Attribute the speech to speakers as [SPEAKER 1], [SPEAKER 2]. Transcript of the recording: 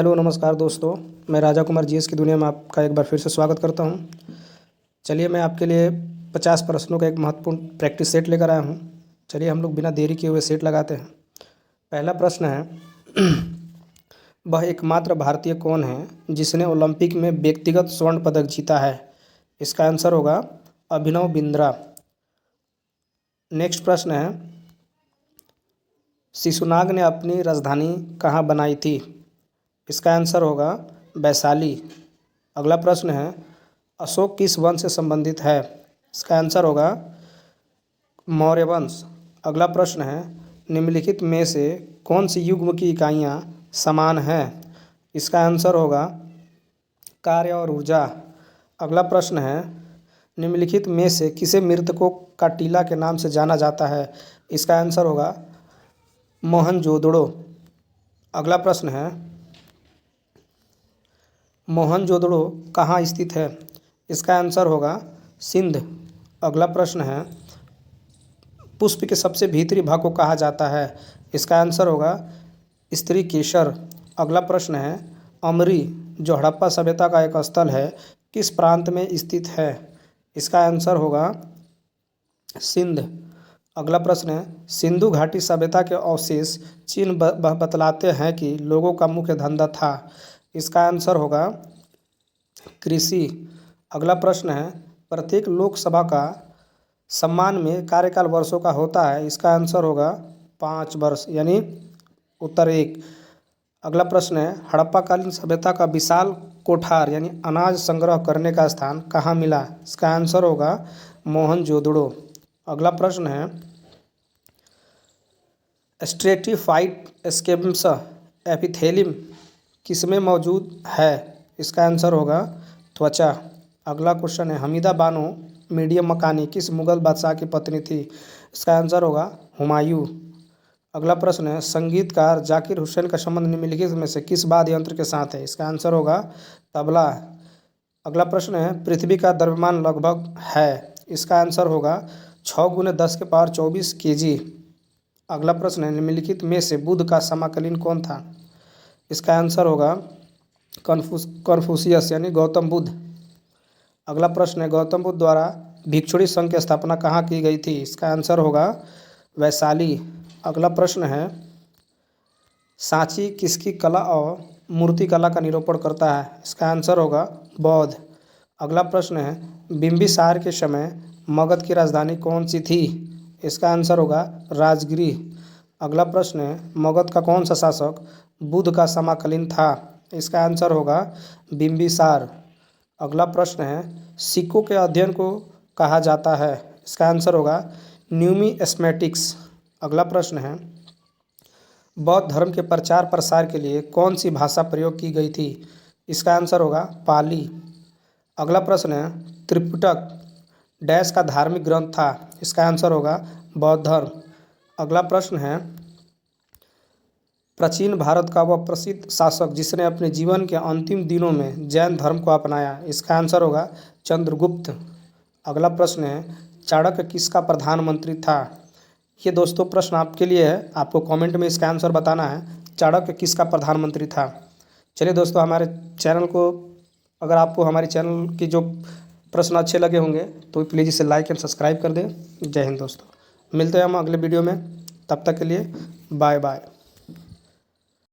[SPEAKER 1] Hello नमस्कार दोस्तों। मैं राजा कुमार जीएस की दुनिया में आपका एक बार फिर से स्वागत करता हूं। चलिए मैं आपके लिए 50 प्रश्नों का एक महत्वपूर्ण प्रैक्टिस सेट लेकर आया हूं। चलिए हम लोग बिना देरी किए हुए सेट लगाते हैं। पहला प्रश्न है वह एकमात्र भारतीय कौन है जिसने ओलंपिक में व्यक्तिगत स्वर्ण पदक जीता है? इसका आंसर होगा अभिनव बिंद्रा। नेक्स्ट प्रश्न है शिशुनाग ने अपनी राजधानी कहाँ बनाई थी? इसका आंसर होगा वैशाली। अगला प्रश्न है अशोक किस वंश से संबंधित है? इसका आंसर होगा मौर्य वंश। अगला प्रश्न है निम्नलिखित में से कौन सी युग्म की इकाइयाँ समान हैं? इसका आंसर होगा कार्य और ऊर्जा। अगला प्रश्न है निम्नलिखित में से किसे मृतकों का टीला के नाम से जाना जाता है? इसका आंसर होगा मोहनजोदड़ो। अगला प्रश्न है मोहनजोदड़ो कहाँ स्थित है? इसका आंसर होगा सिंध। अगला प्रश्न है पुष्प के सबसे भीतरी भाग को कहा जाता है? इसका आंसर होगा स्त्री केसर। अगला प्रश्न है अमरी जो हड़प्पा सभ्यता का एक स्थल है किस प्रांत में स्थित है? इसका आंसर होगा सिंध। अगला प्रश्न है सिंधु घाटी सभ्यता के अवशेष चिन्ह बतलाते हैं कि लोगों का मुख्य धंधा था। इसका आंसर होगा कृषि। अगला प्रश्न है प्रत्येक लोकसभा का सम्मान में कार्यकाल वर्षों का होता है। इसका आंसर होगा 5 वर्ष यानी उत्तर 1। अगला प्रश्न है हड़प्पाकालीन सभ्यता का विशाल कोठार यानी अनाज संग्रह करने का स्थान कहाँ मिला? इसका आंसर होगा मोहनजोदड़ो। अगला प्रश्न है स्ट्रेटिफाइड स्क्वैमस एपिथेलियम किसमें मौजूद है? इसका आंसर होगा त्वचा। अगला क्वेश्चन है हमीदा बानो मीडियम मकानी किस मुगल बादशाह की पत्नी थी? इसका आंसर होगा हुमायूं। अगला प्रश्न है संगीतकार जाकिर हुसैन का संबंध निम्नलिखित में से किस वाद्य यंत्र के साथ है? इसका आंसर होगा तबला। अगला प्रश्न है पृथ्वी का द्रव्यमान लगभग है? इसका आंसर होगा 6×10⁻24 kg। अगला प्रश्न है निम्नलिखित में से बुद्ध का समकालीन कौन था? इसका आंसर होगा कन्फ्यूशियस यानी गौतम बुद्ध। अगला प्रश्न है गौतम बुद्ध द्वारा भिक्षुणी संघ की स्थापना कहाँ की गई थी? इसका आंसर होगा वैशाली। अगला प्रश्न है सांची किसकी कला और मूर्तिकला का निरूपण करता है? इसका आंसर होगा बौद्ध। अगला प्रश्न है बिंबिसार के समय मगध की राजधानी कौन सी थी? इसका आंसर होगा राजगिरी। अगला प्रश्न है मगध का कौन सा शासक बुद्ध का समकालीन था? इसका आंसर होगा बिंबिसार। अगला प्रश्न है सिक्कों के अध्ययन को कहा जाता है? इसका आंसर होगा न्यूमिस्मेटिक्स। अगला प्रश्न है बौद्ध धर्म के प्रचार प्रसार के लिए कौन सी भाषा प्रयोग की गई थी? इसका आंसर होगा पाली। अगला प्रश्न है त्रिपिटक डैश का धार्मिक ग्रंथ था? इसका आंसर होगा बौद्ध धर्म। अगला प्रश्न है प्राचीन भारत का वह प्रसिद्ध शासक जिसने अपने जीवन के अंतिम दिनों में जैन धर्म को अपनाया? इसका आंसर होगा चंद्रगुप्त। अगला प्रश्न है चाणक्य किसका प्रधानमंत्री था? ये दोस्तों प्रश्न आपके लिए है, आपको कमेंट में इसका आंसर बताना है चाणक्य किसका प्रधानमंत्री था। चलिए दोस्तों हमारे चैनल को अगर आपको हमारे चैनल की जो प्रश्न अच्छे लगे होंगे तो प्लीज़ इसे लाइक एंड सब्सक्राइब कर दें। जय हिंद दोस्तों, मिलते हैं हम अगले वीडियो में, तब तक के लिए बाय बाय।